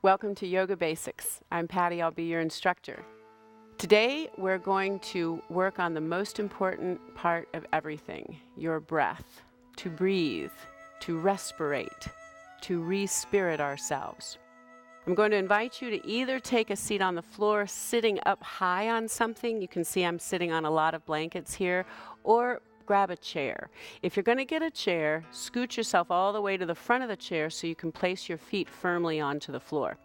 Welcome to Yoga Basics. I'm Patty, I'll be your instructor. Today we're going to work on the most important part of everything, your breath. To breathe, to respirate, to re-spirit ourselves. I'm going to invite you to either take a seat on the floor sitting up high on something, you can see I'm sitting on a lot of blankets here, or grab a chair. If you're going to get a chair, scoot yourself all the way to the front of the chair so you can place your feet firmly onto the floor.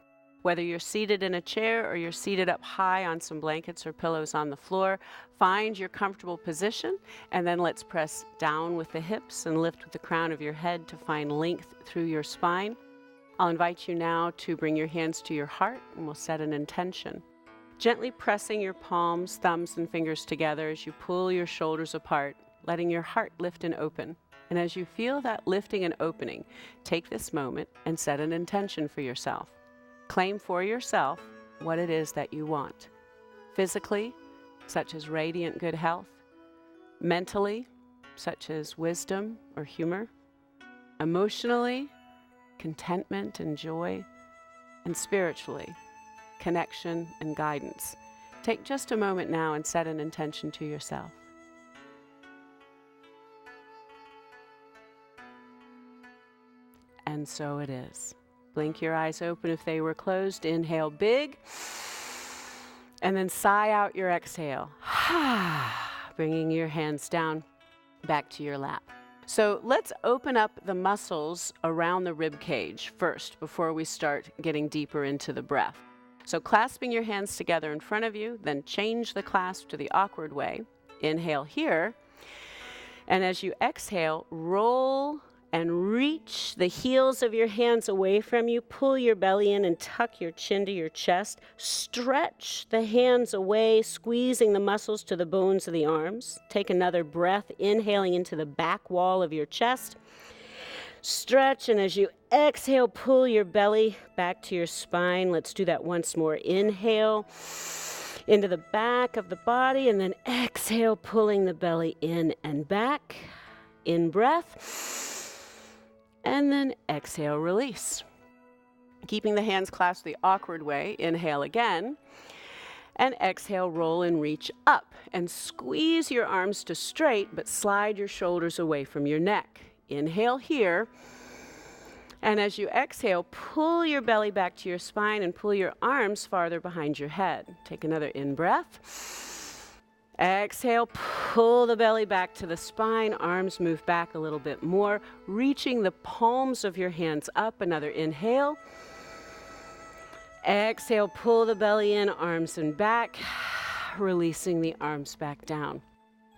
Whether you're seated in a chair or you're seated up high on some blankets or pillows on the floor, find your comfortable position, and then let's press down with the hips and lift with the crown of your head to find length through your spine. I'll invite you now to bring your hands to your heart, and we'll set an intention. Gently pressing your palms, thumbs, and fingers together as you pull your shoulders apart, letting your heart lift and open. And as you feel that lifting and opening, take this moment and set an intention for yourself. Claim for yourself what it is that you want. Physically, such as radiant good health. Mentally, such as wisdom or humor. Emotionally, contentment and joy. And spiritually, connection and guidance. Take just a moment now and set an intention to yourself. And so it is. Blink your eyes open if they were closed. Inhale big. And then sigh out your exhale. Bringing your hands down back to your lap. So let's open up the muscles around the rib cage first before we start getting deeper into the breath. So clasping your hands together in front of you, then change the clasp to the awkward way. Inhale here. And as you exhale, roll and reach the heels of your hands away from you. Pull your belly in and tuck your chin to your chest. Stretch the hands away, squeezing the muscles to the bones of the arms. Take another breath, inhaling into the back wall of your chest. Stretch, and as you exhale, pull your belly back to your spine. Let's do that once more. Inhale into the back of the body, and then exhale, pulling the belly in and back. In breath. And then exhale, release. Keeping the hands clasped the awkward way, inhale again. And exhale, roll and reach up. And squeeze your arms to straight, but slide your shoulders away from your neck. Inhale here. And as you exhale, pull your belly back to your spine and pull your arms farther behind your head. Take another in-breath. Exhale, pull the belly back to the spine, arms move back a little bit more, reaching the palms of your hands up. Another inhale. Exhale, pull the belly in, arms and back, releasing the arms back down.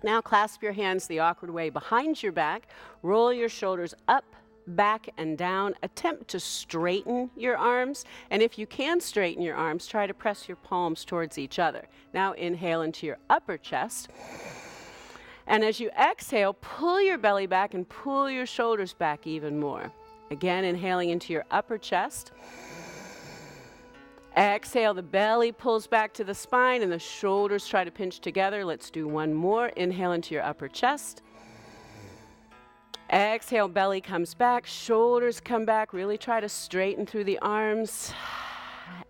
Now clasp your hands the awkward way behind your back, roll your shoulders up, back and down. Attempt to straighten your arms, and if you can straighten your arms, try to press your palms towards each other. Now inhale into your upper chest, and as you exhale, pull your belly back and pull your shoulders back even more. Again, inhaling into your upper chest. Exhale, the belly pulls back to the spine and the shoulders try to pinch together. Let's do one more. Inhale into your upper chest. Exhale, belly comes back, shoulders come back. Really try to straighten through the arms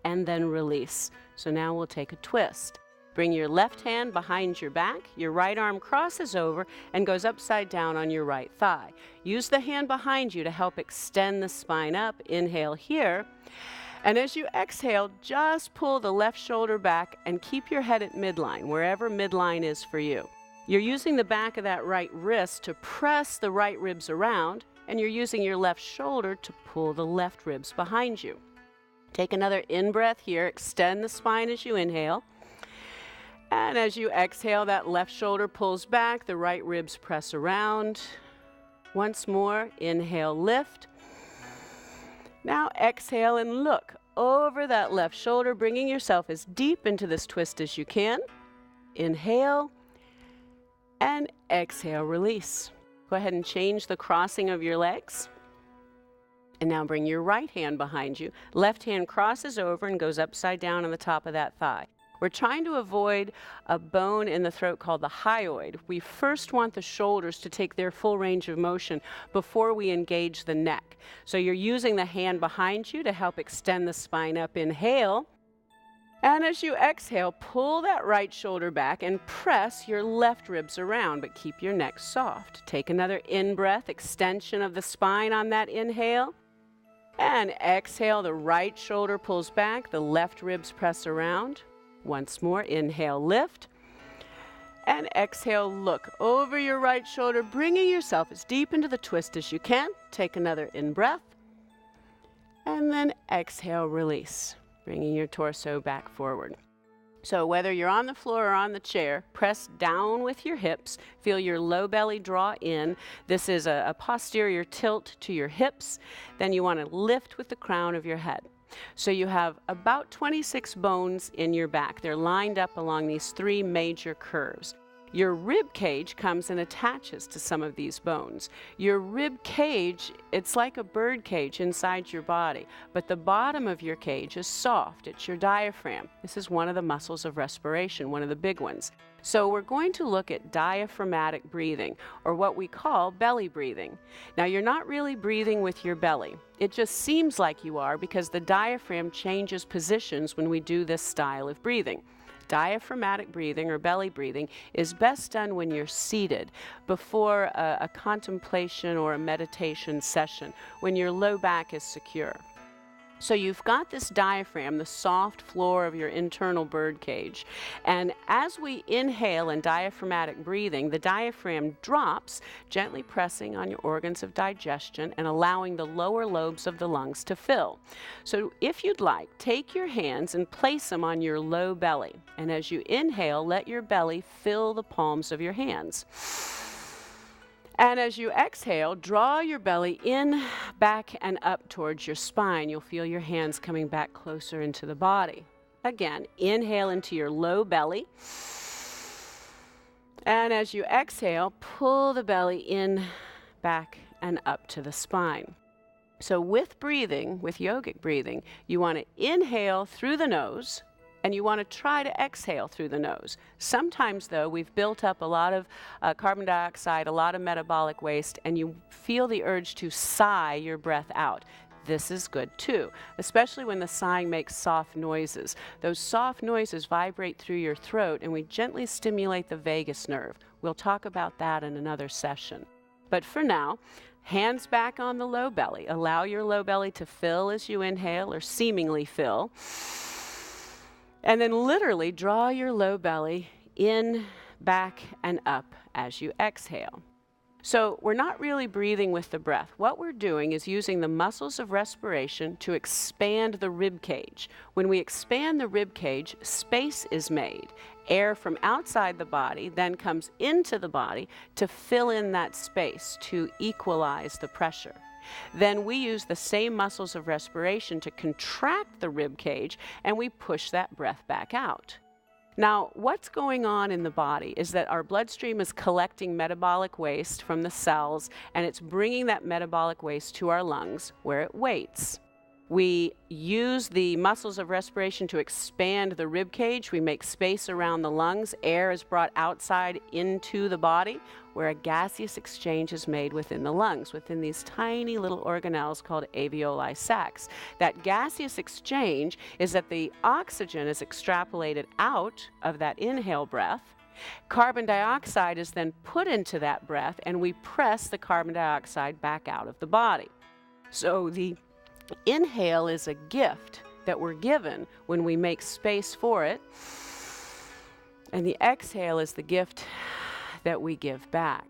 and then release. So now we'll take a twist. Bring your left hand behind your back. Your right arm crosses over and goes upside down on your right thigh. Use the hand behind you to help extend the spine up. Inhale here. And as you exhale, just pull the left shoulder back and keep your head at midline, wherever midline is for you. You're using the back of that right wrist to press the right ribs around, and you're using your left shoulder to pull the left ribs behind you. Take another in-breath here. Extend the spine as you inhale. And as you exhale, that left shoulder pulls back, the right ribs press around. Once more, inhale, lift. Now exhale and look over that left shoulder, bringing yourself as deep into this twist as you can. Inhale. And exhale, release. Go ahead and change the crossing of your legs. And now bring your right hand behind you. Left hand crosses over and goes upside down on the top of that thigh. We're trying to avoid a bone in the throat called the hyoid. We first want the shoulders to take their full range of motion before we engage the neck. So you're using the hand behind you to help extend the spine up. Inhale. And as you exhale, pull that right shoulder back and press your left ribs around, but keep your neck soft. Take another in-breath, extension of the spine on that inhale. And exhale, the right shoulder pulls back, the left ribs press around. Once more, inhale, lift. And exhale, look over your right shoulder, bringing yourself as deep into the twist as you can. Take another in-breath. And then exhale, release, bringing your torso back forward. So whether you're on the floor or on the chair, press down with your hips. Feel your low belly draw in. This is a posterior tilt to your hips. Then you want to lift with the crown of your head. So you have about 26 bones in your back. They're lined up along these three major curves. Your rib cage comes and attaches to some of these bones. Your rib cage, it's like a bird cage inside your body, but the bottom of your cage is soft. It's your diaphragm. This is one of the muscles of respiration, one of the big ones. So we're going to look at diaphragmatic breathing, or what we call belly breathing. Now, you're not really breathing with your belly. It just seems like you are because the diaphragm changes positions when we do this style of breathing. Diaphragmatic breathing or belly breathing is best done when you're seated before a contemplation or a meditation session, when your low back is secure. So you've got this diaphragm, the soft floor of your internal bird cage. And as we inhale in diaphragmatic breathing, the diaphragm drops, gently pressing on your organs of digestion and allowing the lower lobes of the lungs to fill. So if you'd like, take your hands and place them on your low belly. And as you inhale, let your belly fill the palms of your hands. And as you exhale, draw your belly in, back, and up towards your spine. You'll feel your hands coming back closer into the body. Again, inhale into your low belly. And as you exhale, pull the belly in, back, and up to the spine. So with breathing, with yogic breathing, you want to inhale through the nose, and you want to try to exhale through the nose. Sometimes, though, we've built up a lot of carbon dioxide, a lot of metabolic waste, and you feel the urge to sigh your breath out. This is good, too, especially when the sighing makes soft noises. Those soft noises vibrate through your throat, and we gently stimulate the vagus nerve. We'll talk about that in another session. But for now, hands back on the low belly. Allow your low belly to fill as you inhale, or seemingly fill. And then literally draw your low belly in, back, and up as you exhale. So we're not really breathing with the breath. What we're doing is using the muscles of respiration to expand the rib cage. When we expand the rib cage, space is made. Air from outside the body then comes into the body to fill in that space, to equalize the pressure. Then we use the same muscles of respiration to contract the rib cage, and we push that breath back out. Now, what's going on in the body is that our bloodstream is collecting metabolic waste from the cells, and it's bringing that metabolic waste to our lungs, where it waits. We use the muscles of respiration to expand the rib cage. We make space around the lungs. Air is brought outside into the body, where a gaseous exchange is made within the lungs, within these tiny little organelles called alveoli sacs. That gaseous exchange is that the oxygen is extrapolated out of that inhale breath. Carbon dioxide is then put into that breath, and we press the carbon dioxide back out of the body. So the inhale is a gift that we're given when we make space for it, and the exhale is the gift that we give back.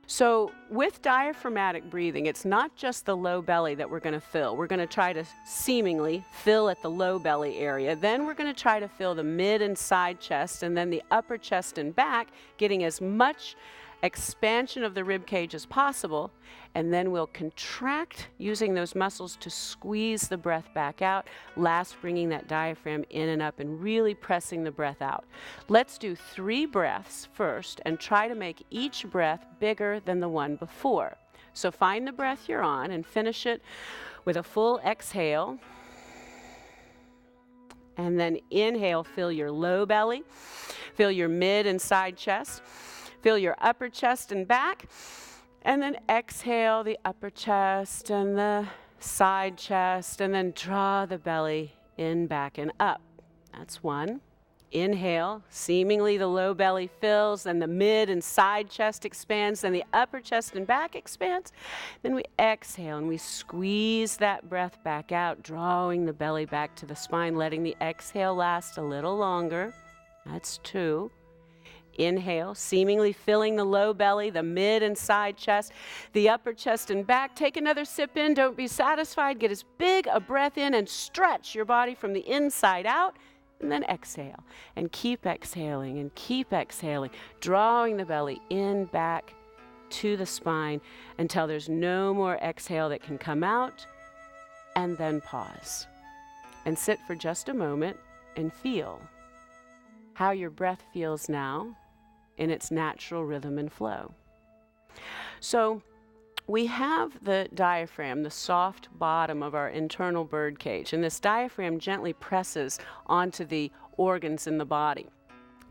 So with diaphragmatic breathing, it's not just the low belly that we're going to fill. We're going to try to seemingly fill at the low belly area. Then we're going to try to fill the mid and side chest, and then the upper chest and back, getting as much expansion of the rib cage as possible, and then we'll contract using those muscles to squeeze the breath back out, last bringing that diaphragm in and up and really pressing the breath out. Let's do 3 breaths first and try to make each breath bigger than the one before. So find the breath you're on and finish it with a full exhale. And then inhale, fill your low belly, fill your mid and side chest, fill your upper chest and back, and then exhale the upper chest and the side chest, and then draw the belly in, back, and up. That's one. Inhale, seemingly the low belly fills, then the mid and side chest expands, then the upper chest and back expands. Then we exhale and we squeeze that breath back out, drawing the belly back to the spine, letting the exhale last a little longer. That's two. Inhale, seemingly filling the low belly, the mid and side chest, the upper chest and back. Take another sip in. Don't be satisfied. Get as big a breath in and stretch your body from the inside out. And then exhale. And keep exhaling and keep exhaling, drawing the belly in, back to the spine until there's no more exhale that can come out. And then pause. And sit for just a moment and feel how your breath feels now in its natural rhythm and flow. So we have the diaphragm, the soft bottom of our internal bird cage, and this diaphragm gently presses onto the organs in the body.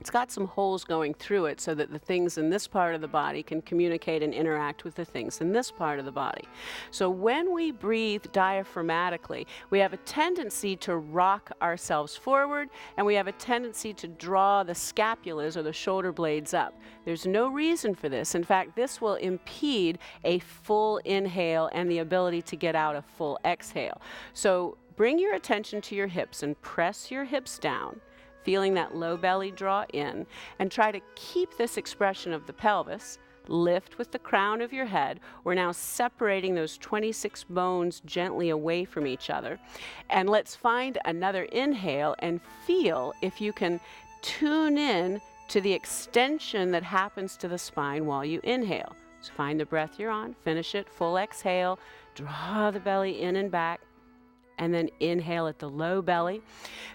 It's got some holes going through it so that the things in this part of the body can communicate and interact with the things in this part of the body. So when we breathe diaphragmatically, we have a tendency to rock ourselves forward, and we have a tendency to draw the scapulas or the shoulder blades up. There's no reason for this. In fact, this will impede a full inhale and the ability to get out a full exhale. So bring your attention to your hips and press your hips down, feeling that low belly draw in, and try to keep this expression of the pelvis. Lift with the crown of your head. We're now separating those 26 bones gently away from each other. And let's find another inhale and feel if you can tune in to the extension that happens to the spine while you inhale. So find the breath you're on, finish it, full exhale, draw the belly in and back. And then inhale at the low belly,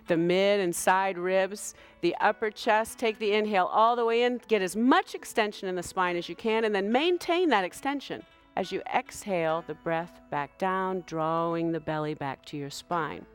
the mid and side ribs, the upper chest. Take the inhale all the way in, get as much extension in the spine as you can, and then maintain that extension. As you exhale the breath back down, drawing the belly back to your spine.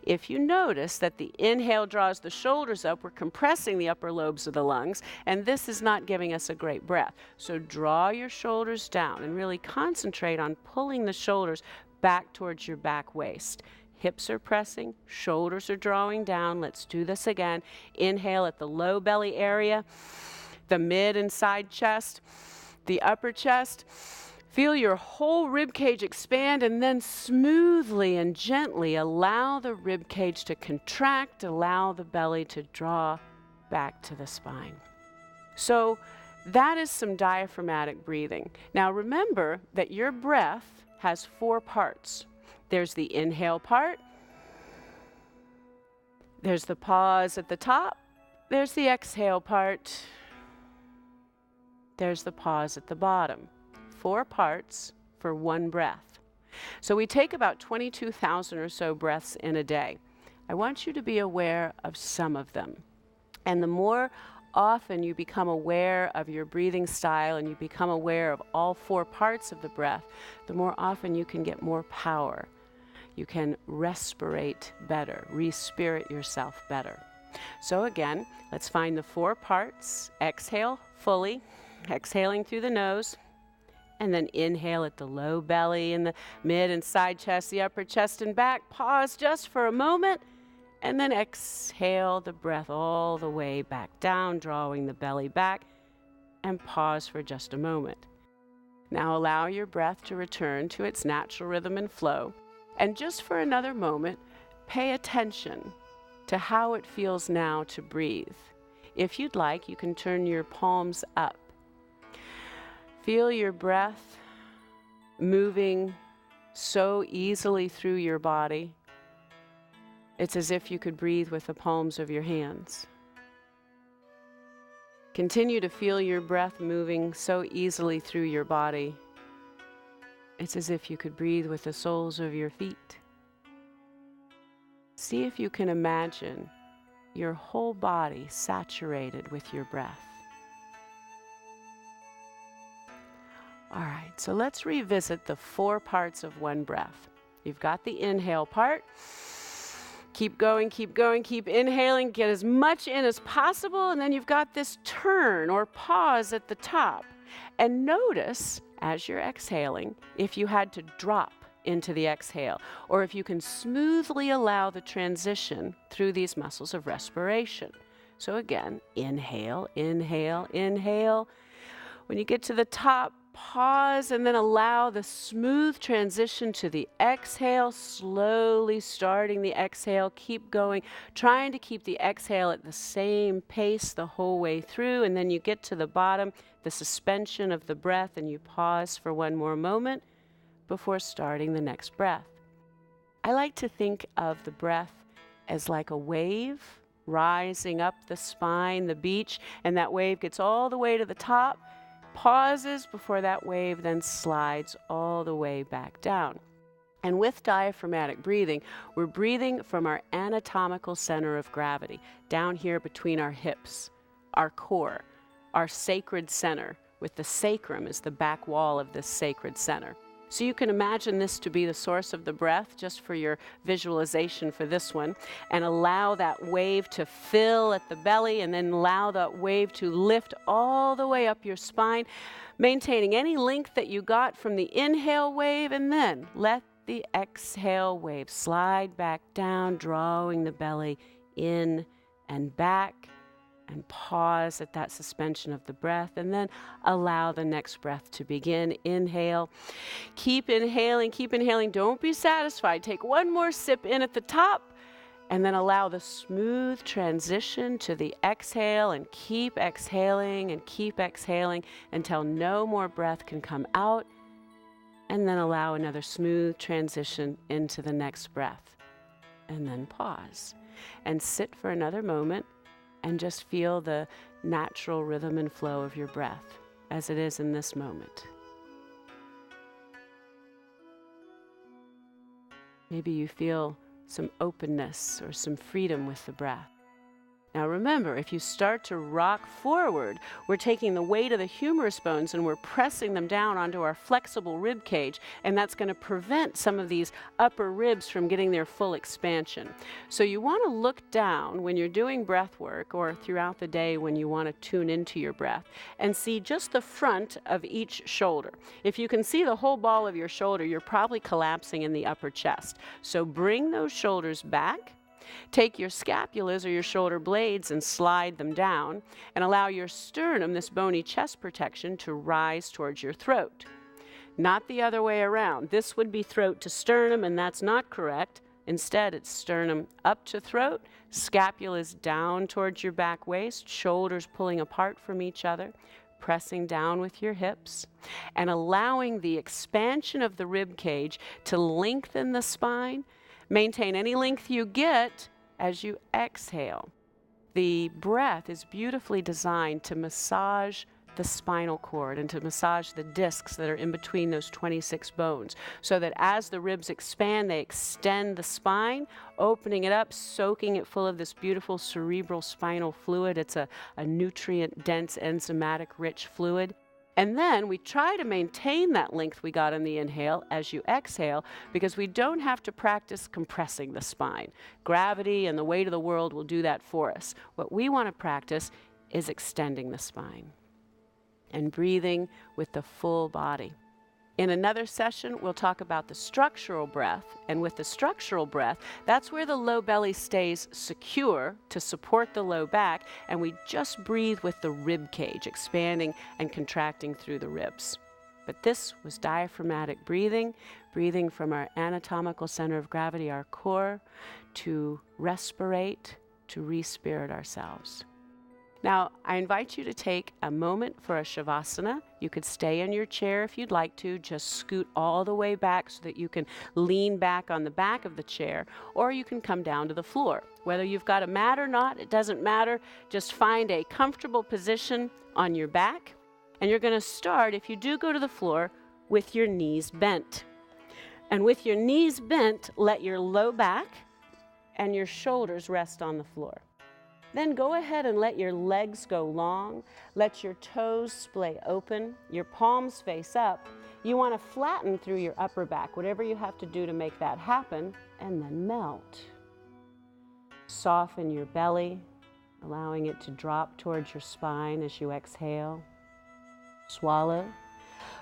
If you notice that the inhale draws the shoulders up, we're compressing the upper lobes of the lungs, and this is not giving us a great breath. So draw your shoulders down and really concentrate on pulling the shoulders back towards your back waist. Hips are pressing, shoulders are drawing down. Let's do this again. Inhale at the low belly area, the mid and side chest, the upper chest. Feel your whole rib cage expand, and then smoothly and gently allow the rib cage to contract, allow the belly to draw back to the spine. So that is some diaphragmatic breathing. Now remember that your breath has four parts. There's the inhale part, there's the pause at the top, there's the exhale part, there's the pause at the bottom. Four parts for one breath. So we take about 22,000 or so breaths in a day. I want you to be aware of some of them. And the more often you become aware of your breathing style and you become aware of all four parts of the breath, the more often you can get more power. You can respirate better, respirit yourself better. So again, let's find the four parts. Exhale fully, exhaling through the nose, and then inhale at the low belly and the mid and side chest, the upper chest and back. Pause just for a moment. And then exhale the breath all the way back down, drawing the belly back, and pause for just a moment. Now allow your breath to return to its natural rhythm and flow. And just for another moment, pay attention to how it feels now to breathe. If you'd like, you can turn your palms up. Feel your breath moving so easily through your body. It's as if you could breathe with the palms of your hands. Continue to feel your breath moving so easily through your body. It's as if you could breathe with the soles of your feet. See if you can imagine your whole body saturated with your breath. All right, so let's revisit the four parts of one breath. You've got the inhale part. Keep going, keep going, keep inhaling, get as much in as possible, and then you've got this turn or pause at the top. And notice, as you're exhaling, if you had to drop into the exhale, or if you can smoothly allow the transition through these muscles of respiration. So again, inhale, inhale, inhale. When you get to the top, pause and then allow the smooth transition to the exhale, slowly starting the exhale, keep going, trying to keep the exhale at the same pace the whole way through, and then you get to the bottom, the suspension of the breath, and you pause for one more moment before starting the next breath. I like to think of the breath as like a wave rising up the spine, the beach, and that wave gets all the way to the top, pauses before that wave then slides all the way back down. And with diaphragmatic breathing, we're breathing from our anatomical center of gravity, down here between our hips, our core, our sacred center, with the sacrum as the back wall of this sacred center. So you can imagine this to be the source of the breath, just for your visualization for this one, and allow that wave to fill at the belly, and then allow that wave to lift all the way up your spine, maintaining any length that you got from the inhale wave, and then let the exhale wave slide back down, drawing the belly in and back, and pause at that suspension of the breath, and then allow the next breath to begin. Inhale. Keep inhaling. Don't be satisfied. Take one more sip in at the top, and then allow the smooth transition to the exhale, and keep exhaling until no more breath can come out, and then allow another smooth transition into the next breath. And then pause and sit for another moment and just feel the natural rhythm and flow of your breath as it is in this moment. Maybe you feel some openness or some freedom with the breath. Now remember, if you start to rock forward, we're taking the weight of the humerus bones and we're pressing them down onto our flexible rib cage, and that's going to prevent some of these upper ribs from getting their full expansion. So you want to look down when you're doing breath work, or throughout the day when you want to tune into your breath, and see just the front of each shoulder. If you can see the whole ball of your shoulder, you're probably collapsing in the upper chest. So bring those shoulders back. Take your scapulas or your shoulder blades and slide them down, and allow your sternum, this bony chest protection, to rise towards your throat. Not the other way around. This would be throat to sternum, and that's not correct. Instead, it's sternum up to throat, scapulas down towards your back waist, shoulders pulling apart from each other, pressing down with your hips, and allowing the expansion of the rib cage to lengthen the spine. Maintain any length you get as you exhale. The breath is beautifully designed to massage the spinal cord and to massage the discs that are in between those 26 bones, so that as the ribs expand, they extend the spine, opening it up, soaking it full of this beautiful cerebral spinal fluid. It's a nutrient-dense, enzymatic-rich fluid. And then we try to maintain that length we got in the inhale as you exhale, because we don't have to practice compressing the spine. Gravity and the weight of the world will do that for us. What we want to practice is extending the spine and breathing with the full body. In another session, we'll talk about the structural breath, and with the structural breath, that's where the low belly stays secure to support the low back, and we just breathe with the rib cage expanding and contracting through the ribs. But this was diaphragmatic breathing, breathing from our anatomical center of gravity, our core, to respirate, to re-spirit ourselves. Now, I invite you to take a moment for a shavasana. You could stay in your chair if you'd like to, just scoot all the way back so that you can lean back on the back of the chair, or you can come down to the floor. Whether you've got a mat or not, it doesn't matter. Just find a comfortable position on your back, and you're going to start, if you do go to the floor, with your knees bent. And with your knees bent, let your low back and your shoulders rest on the floor. Then go ahead and let your legs go long. Let your toes splay open, your palms face up. You want to flatten through your upper back, whatever you have to do to make that happen, and then melt. Soften your belly, allowing it to drop towards your spine as you exhale. Swallow,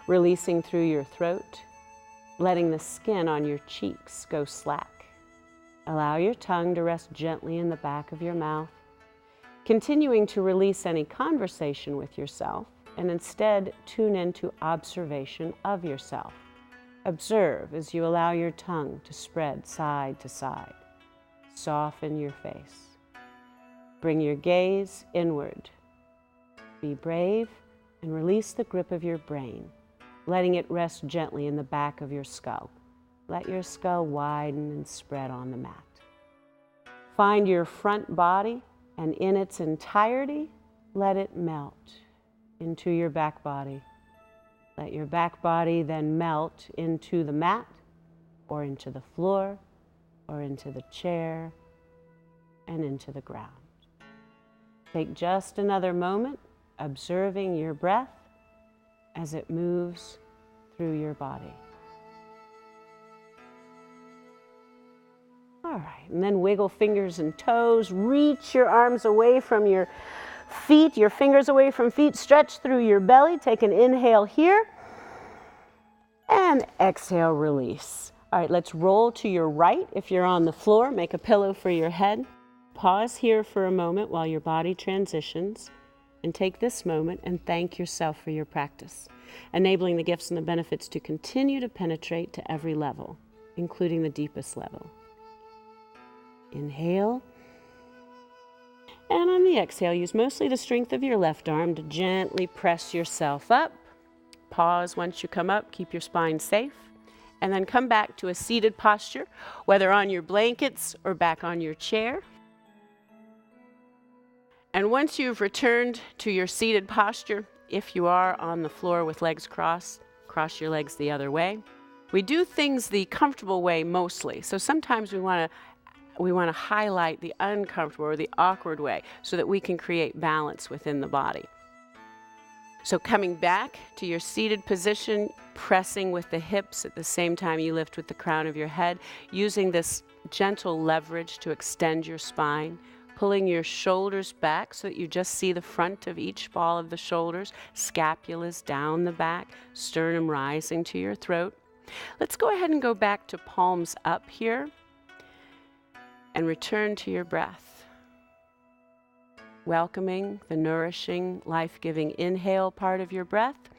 releasing through your throat, letting the skin on your cheeks go slack. Allow your tongue to rest gently in the back of your mouth, continuing to release any conversation with yourself and instead tune into observation of yourself. Observe as you allow your tongue to spread side to side. Soften your face. Bring your gaze inward. Be brave and release the grip of your brain, letting it rest gently in the back of your skull. Let your skull widen and spread on the mat. Find your front body, and in its entirety, let it melt into your back body. Let your back body then melt into the mat, or into the floor, or into the chair, and into the ground. Take just another moment observing your breath as it moves through your body. All right, and then wiggle fingers and toes. Reach your arms away from your feet, your fingers away from feet. Stretch through your belly. Take an inhale here. And exhale, release. All right, let's roll to your right. If you're on the floor, make a pillow for your head. Pause here for a moment while your body transitions. And take this moment and thank yourself for your practice, enabling the gifts and the benefits to continue to penetrate to every level, including the deepest level. Inhale. And on the exhale, use mostly the strength of your left arm to gently press yourself up. Pause once you come up, keep your spine safe, and then come back to a seated posture, whether on your blankets or back on your chair. And once you've returned to your seated posture, if you are on the floor with legs crossed, cross your legs the other way. We do things the comfortable way mostly, so sometimes we want to highlight the uncomfortable or the awkward way so that we can create balance within the body. So coming back to your seated position, pressing with the hips at the same time you lift with the crown of your head, using this gentle leverage to extend your spine, pulling your shoulders back so that you just see the front of each ball of the shoulders, scapulas down the back, sternum rising to your throat. Let's go ahead and go back to palms up here and return to your breath. Welcoming the nourishing, life-giving inhale part of your breath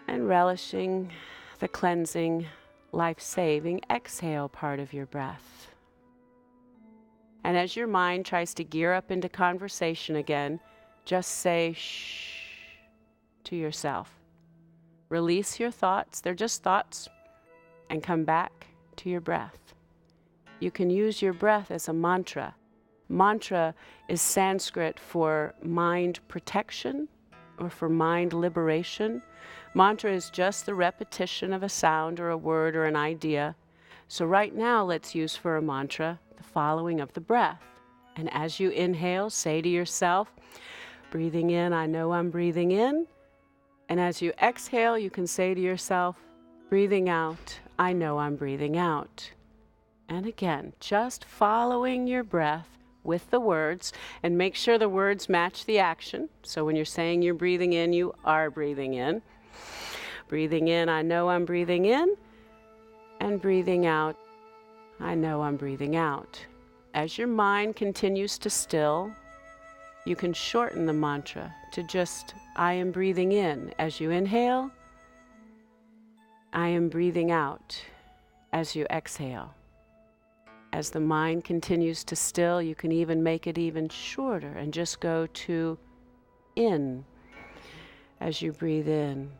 and relishing the cleansing, life-saving exhale part of your breath. And as your mind tries to gear up into conversation again, just say shh to yourself. Release your thoughts, they're just thoughts, and come back to your breath. You can use your breath as a mantra. Mantra is Sanskrit for mind protection or for mind liberation. Mantra is just the repetition of a sound or a word or an idea. So right now, let's use for a mantra the following of the breath. And as you inhale, say to yourself, breathing in, I know I'm breathing in. And as you exhale, you can say to yourself, breathing out, I know I'm breathing out. And again, just following your breath with the words, and make sure the words match the action. So when you're saying you're breathing in, you are breathing in. Breathing in, I know I'm breathing in. And breathing out, I know I'm breathing out. As your mind continues to still, you can shorten the mantra to just, I am breathing in as you inhale. I am breathing out as you exhale. As the mind continues to still, you can even make it even shorter and just go to in as you breathe in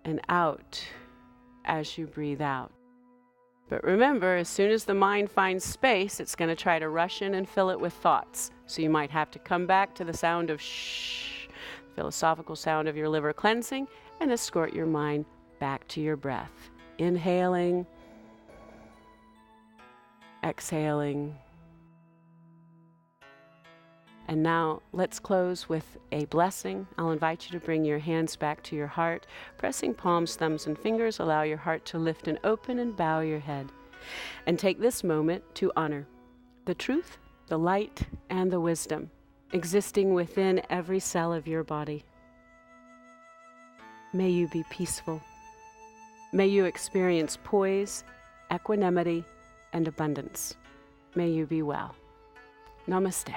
and out as you breathe out. But remember, as soon as the mind finds space, it's going to try to rush in and fill it with thoughts. So you might have to come back to the sound of shh, philosophical sound of your liver cleansing, and escort your mind back to your breath. Inhaling, exhaling. And now let's close with a blessing. I'll invite you to bring your hands back to your heart. Pressing palms, thumbs, and fingers, allow your heart to lift and open and bow your head. And take this moment to honor the truth, the light, and the wisdom existing within every cell of your body. May you be peaceful. May you experience poise, equanimity, and abundance. May you be well. Namaste.